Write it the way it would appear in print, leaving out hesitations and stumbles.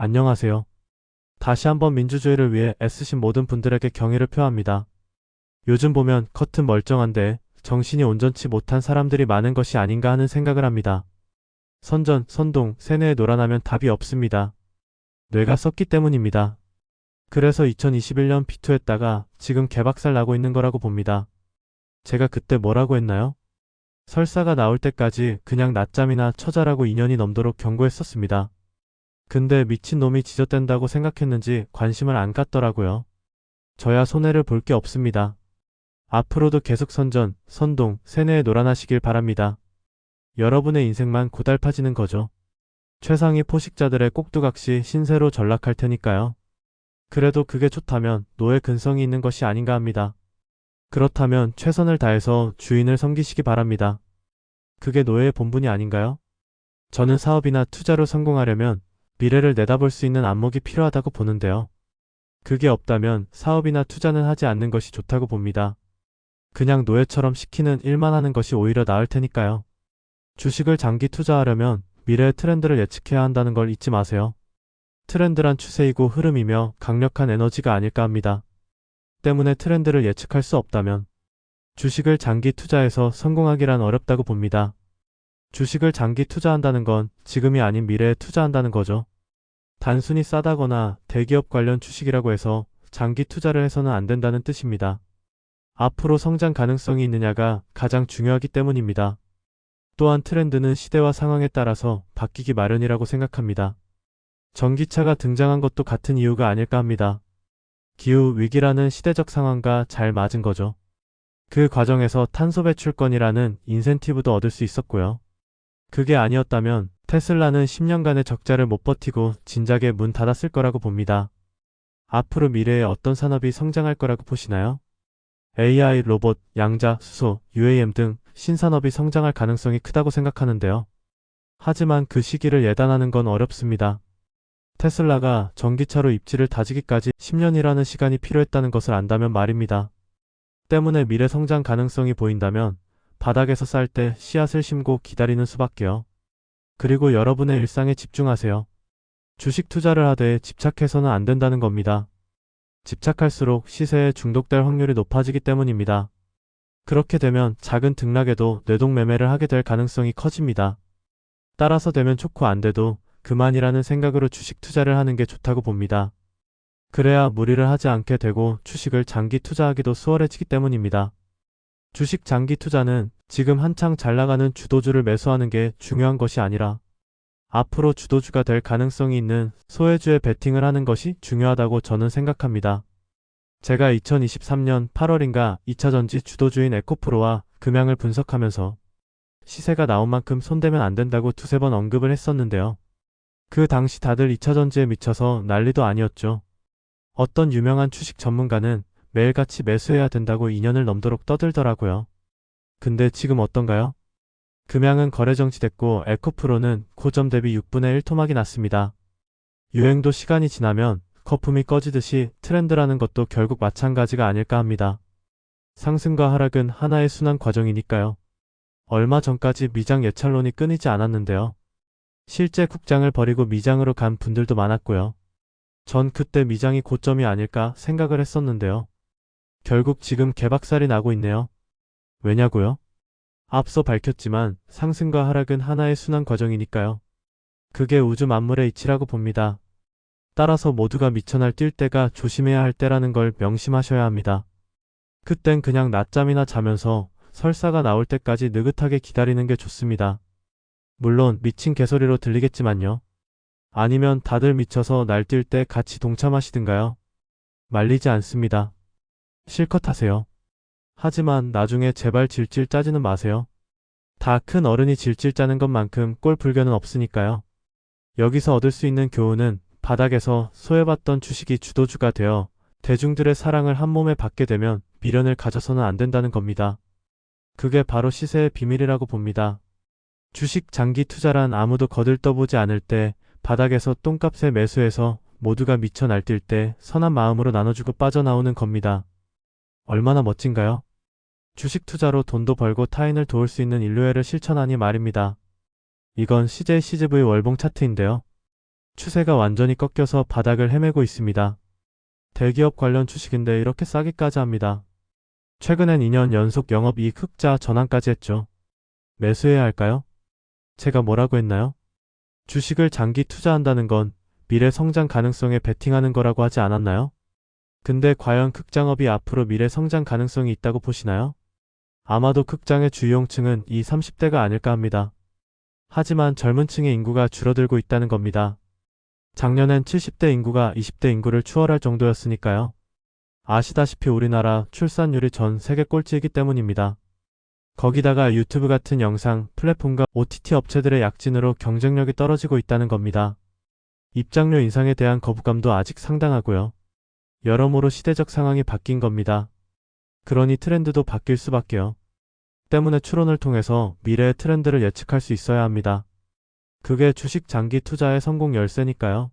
안녕하세요. 다시 한번 민주주의를 위해 애쓰신 모든 분들에게 경의를 표합니다. 요즘 보면 겉은 멀쩡한데 정신이 온전치 못한 사람들이 많은 것이 아닌가 하는 생각을 합니다. 선전, 선동, 세뇌에 놀아나면 답이 없습니다. 뇌가 썩기 때문입니다. 그래서 2021년 피투했다가 지금 개박살 나고 있는 거라고 봅니다. 제가 그때 뭐라고 했나요? 설사가 나올 때까지 그냥 낮잠이나 처자라고 2년이 넘도록 경고했었습니다. 근데 미친놈이 지저댄다고 생각했는지 관심을 안 갖더라고요. 저야 손해를 볼 게 없습니다. 앞으로도 계속 선전, 선동, 세뇌에 놀아나시길 바랍니다. 여러분의 인생만 고달파지는 거죠. 최상위 포식자들의 꼭두각시 신세로 전락할 테니까요. 그래도 그게 좋다면 노예 근성이 있는 것이 아닌가 합니다. 그렇다면 최선을 다해서 주인을 섬기시기 바랍니다. 그게 노예의 본분이 아닌가요? 저는 사업이나 투자로 성공하려면 미래를 내다볼 수 있는 안목이 필요하다고 보는데요. 그게 없다면 사업이나 투자는 하지 않는 것이 좋다고 봅니다. 그냥 노예처럼 시키는 일만 하는 것이 오히려 나을 테니까요. 주식을 장기 투자하려면 미래의 트렌드를 예측해야 한다는 걸 잊지 마세요. 트렌드란 추세이고 흐름이며 강력한 에너지가 아닐까 합니다. 때문에 트렌드를 예측할 수 없다면 주식을 장기 투자해서 성공하기란 어렵다고 봅니다. 주식을 장기 투자한다는 건 지금이 아닌 미래에 투자한다는 거죠. 단순히 싸다거나 대기업 관련 주식이라고 해서 장기 투자를 해서는 안 된다는 뜻입니다. 앞으로 성장 가능성이 있느냐가 가장 중요하기 때문입니다. 또한 트렌드는 시대와 상황에 따라서 바뀌기 마련이라고 생각합니다. 전기차가 등장한 것도 같은 이유가 아닐까 합니다. 기후 위기라는 시대적 상황과 잘 맞은 거죠. 그 과정에서 탄소 배출권이라는 인센티브도 얻을 수 있었고요. 그게 아니었다면 테슬라는 10년간의 적자를 못 버티고 진작에 문 닫았을 거라고 봅니다. 앞으로 미래에 어떤 산업이 성장할 거라고 보시나요? AI, 로봇, 양자, 수소, UAM 등 신산업이 성장할 가능성이 크다고 생각하는데요. 하지만 그 시기를 예단하는 건 어렵습니다. 테슬라가 전기차로 입지를 다지기까지 10년이라는 시간이 필요했다는 것을 안다면 말입니다. 때문에 미래 성장 가능성이 보인다면 바닥에서 쌀 때 씨앗을 심고 기다리는 수밖에요. 그리고 여러분의 일상에 집중하세요. 주식 투자를 하되 집착해서는 안 된다는 겁니다. 집착할수록 시세에 중독될 확률이 높아지기 때문입니다. 그렇게 되면 작은 등락에도 뇌동매매를 하게 될 가능성이 커집니다. 따라서 되면 좋고 안 돼도 그만이라는 생각으로 주식 투자를 하는 게 좋다고 봅니다. 그래야 무리를 하지 않게 되고 주식을 장기 투자하기도 수월해지기 때문입니다. 주식 장기 투자는 지금 한창 잘 나가는 주도주를 매수하는 게 중요한 것이 아니라 앞으로 주도주가 될 가능성이 있는 소외주에 베팅을 하는 것이 중요하다고 저는 생각합니다. 제가 2023년 8월인가 2차전지 주도주인 에코프로와 금양을 분석하면서 시세가 나온 만큼 손대면 안 된다고 두세 번 언급을 했었는데요. 그 당시 다들 2차전지에 미쳐서 난리도 아니었죠. 어떤 유명한 주식 전문가는 매일같이 매수해야 된다고 2년을 넘도록 떠들더라고요. 근데 지금 어떤가요? 금양은 거래 정지됐고 에코프로는 고점 대비 6분의 1 토막이 났습니다. 유행도 시간이 지나면 거품이 꺼지듯이 트렌드라는 것도 결국 마찬가지가 아닐까 합니다. 상승과 하락은 하나의 순환 과정이니까요. 얼마 전까지 미장 예찰론이 끊이지 않았는데요. 실제 국장을 버리고 미장으로 간 분들도 많았고요. 전 그때 미장이 고점이 아닐까 생각을 했었는데요. 결국 지금 개박살이 나고 있네요. 왜냐고요? 앞서 밝혔지만 상승과 하락은 하나의 순환 과정이니까요. 그게 우주 만물의 이치라고 봅니다. 따라서 모두가 미쳐 날뛸 때가 조심해야 할 때라는 걸 명심하셔야 합니다. 그땐 그냥 낮잠이나 자면서 설사가 나올 때까지 느긋하게 기다리는 게 좋습니다. 물론 미친 개소리로 들리겠지만요. 아니면 다들 미쳐서 날뛸 때 같이 동참하시든가요. 말리지 않습니다. 실컷 하세요. 하지만 나중에 제발 질질 짜지는 마세요. 다 큰 어른이 질질 짜는 것만큼 꼴 불견은 없으니까요. 여기서 얻을 수 있는 교훈은 바닥에서 소외받던 주식이 주도주가 되어 대중들의 사랑을 한 몸에 받게 되면 미련을 가져서는 안 된다는 겁니다. 그게 바로 시세의 비밀이라고 봅니다. 주식 장기 투자란 아무도 거들떠보지 않을 때 바닥에서 똥값에 매수해서 모두가 미쳐 날뛸 때 선한 마음으로 나눠주고 빠져나오는 겁니다. 얼마나 멋진가요? 주식 투자로 돈도 벌고 타인을 도울 수 있는 인류애를 실천하니 말입니다. 이건 CJ CGV 월봉 차트인데요. 추세가 완전히 꺾여서 바닥을 헤매고 있습니다. 대기업 관련 주식인데 이렇게 싸기까지 합니다. 최근엔 2년 연속 영업이익 흑자 전환까지 했죠. 매수해야 할까요? 제가 뭐라고 했나요? 주식을 장기 투자한다는 건 미래 성장 가능성에 베팅하는 거라고 하지 않았나요? 근데 과연 극장업이 앞으로 미래 성장 가능성이 있다고 보시나요? 아마도 극장의 주요층은 이 30대가 아닐까 합니다. 하지만 젊은 층의 인구가 줄어들고 있다는 겁니다. 작년엔 70대 인구가 20대 인구를 추월할 정도였으니까요. 아시다시피 우리나라 출산율이 전 세계 꼴찌이기 때문입니다. 거기다가 유튜브 같은 영상 플랫폼과 OTT 업체들의 약진으로 경쟁력이 떨어지고 있다는 겁니다. 입장료 인상에 대한 거부감도 아직 상당하고요. 여러모로 시대적 상황이 바뀐 겁니다. 그러니 트렌드도 바뀔 수밖에요. 때문에 추론을 통해서 미래의 트렌드를 예측할 수 있어야 합니다. 그게 주식 장기 투자의 성공 열쇠니까요.